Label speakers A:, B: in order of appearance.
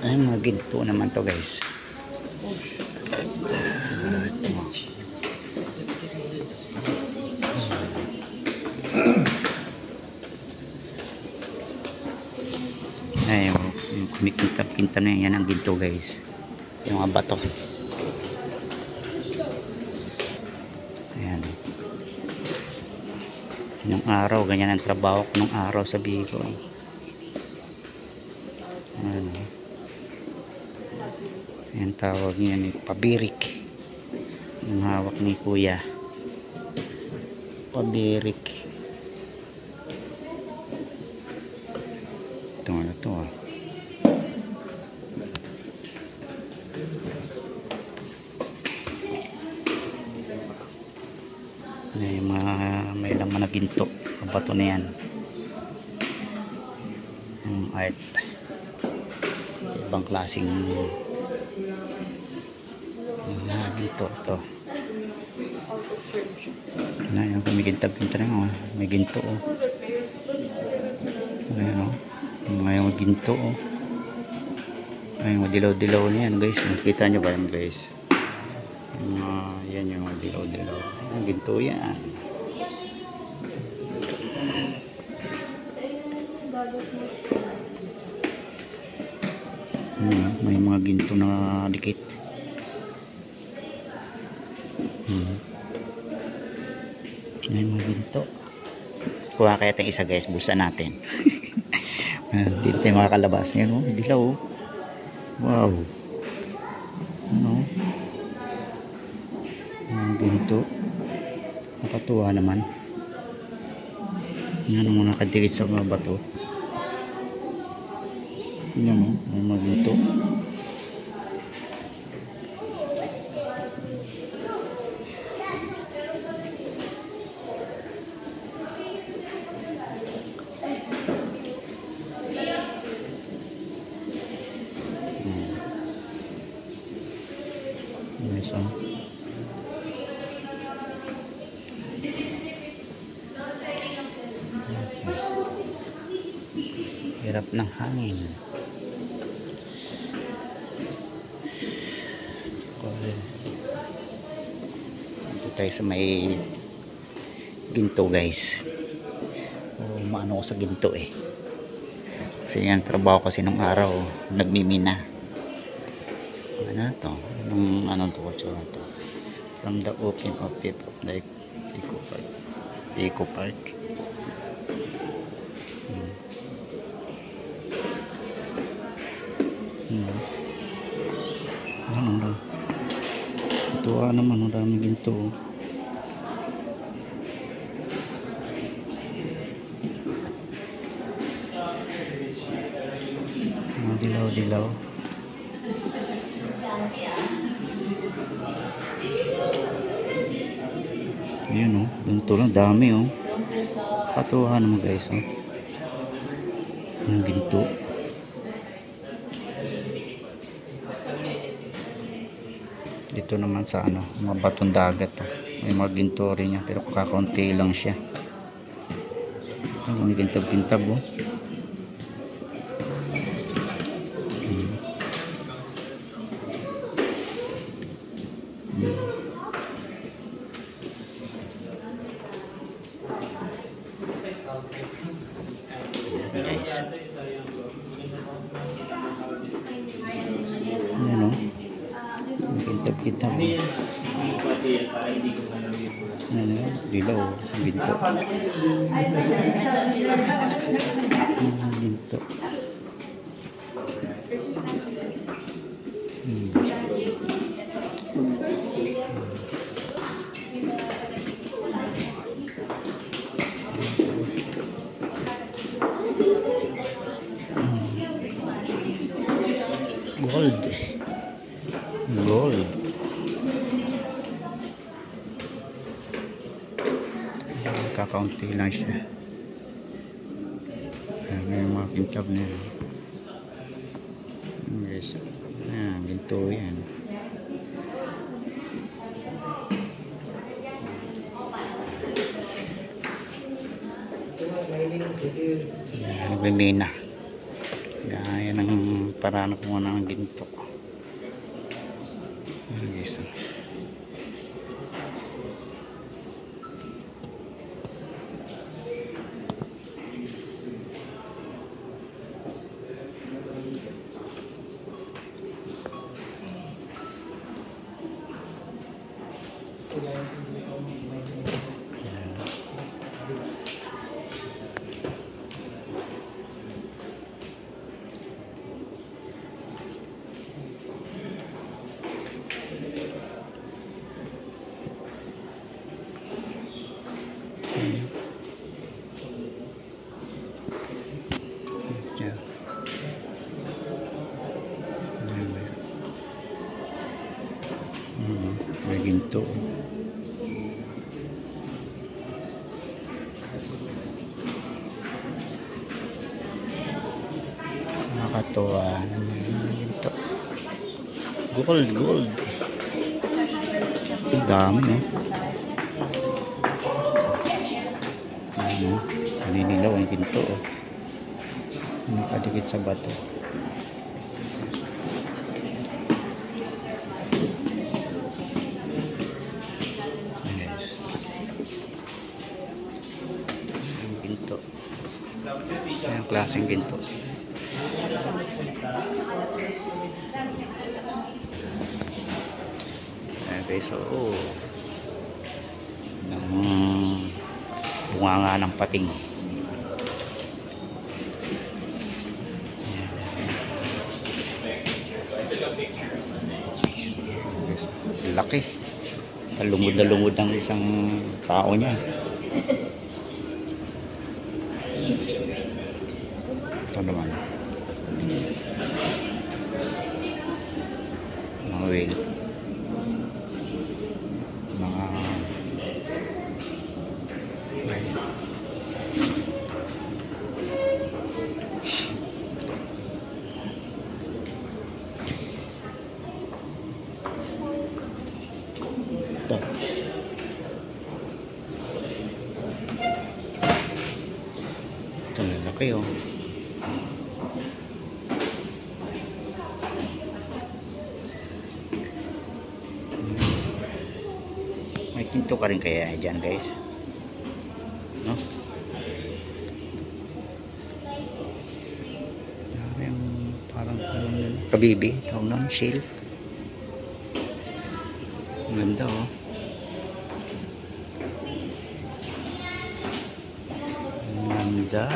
A: Ay, mga ginto naman to guys. Ay, yung kumikintab-kintab na yan ang ginto guys. Yung mga bato. Ayan. Nung araw, ganyan ang trabaho ko nung araw sa Bicol. Ayan. Ayan tawag niya ni pabirik. Yung hawak ni kuya. Pabirik. Ito ano to ah. May laman na ginto. Bato na yan. Art. Ibang klaseng ginto to. Na yung kumikintab-kintab na yun. May ginto oh. Ayan oh. Yung ginto oh. Ay, madilaw-dilaw na yan guys. Makita nyo ba yan guys? Yan yung madilaw-dilaw. Ang ginto yan. May mga ginto na dikit. May mga ginto. Kuha kaya tayong isa guys. Busa natin. Dito tayo makakalabas. Yan o. Dilaw o. Wow. Ano? Mga ginto. Nakatuwa naman. Yan ang mga nakadikit sa mga bato. Yan o. May mga ginto. Nice oh. Hirap ng hangin. Dito tayo sa may ginto guys. Maano ko sa ginto eh. Kasi yan trabaho kasi nung araw. Nagmimina. Ano to? Anong to? From the open of the Eco Park. Eco Park. Ano? Tuwa naman, ang daming ginto. Dilaw-dilaw. Ayan o, ganito lang, dami o. Katuwa naman guys o. Ang ginto. Dito naman sa ano, mga batong dagat o. May mga ginto rin niya, pero kakaunti lang siya. Ang gintab-gintab o. Guys. Ayan o. Kintab-kintab o. Ayan o. Dilaw o. Ginto. Ginto. Gold. Kakaunti lang siya. May mga kintab na yan. Yes. Ginto yan. Nagmimina. Gaya ng Paraan ko muna ng ginto. Ayan guys. May ginto. Nakakatuwa. Ginto. Gold. Ang dami, no? Naninilaw ang ginto. Nakadikit sa bato. Ginto. Ayan, klaseng ginto. Okay, so bunganga ng pating. Laki. Talungod na lungod ng isang tao niya. Ito naman mga whale, mga ito lalaki oh. May ginto ka rin kaya dyan guys, no? Yung parang kabibi, tawag nun, shell. Ganda oh. Ganda.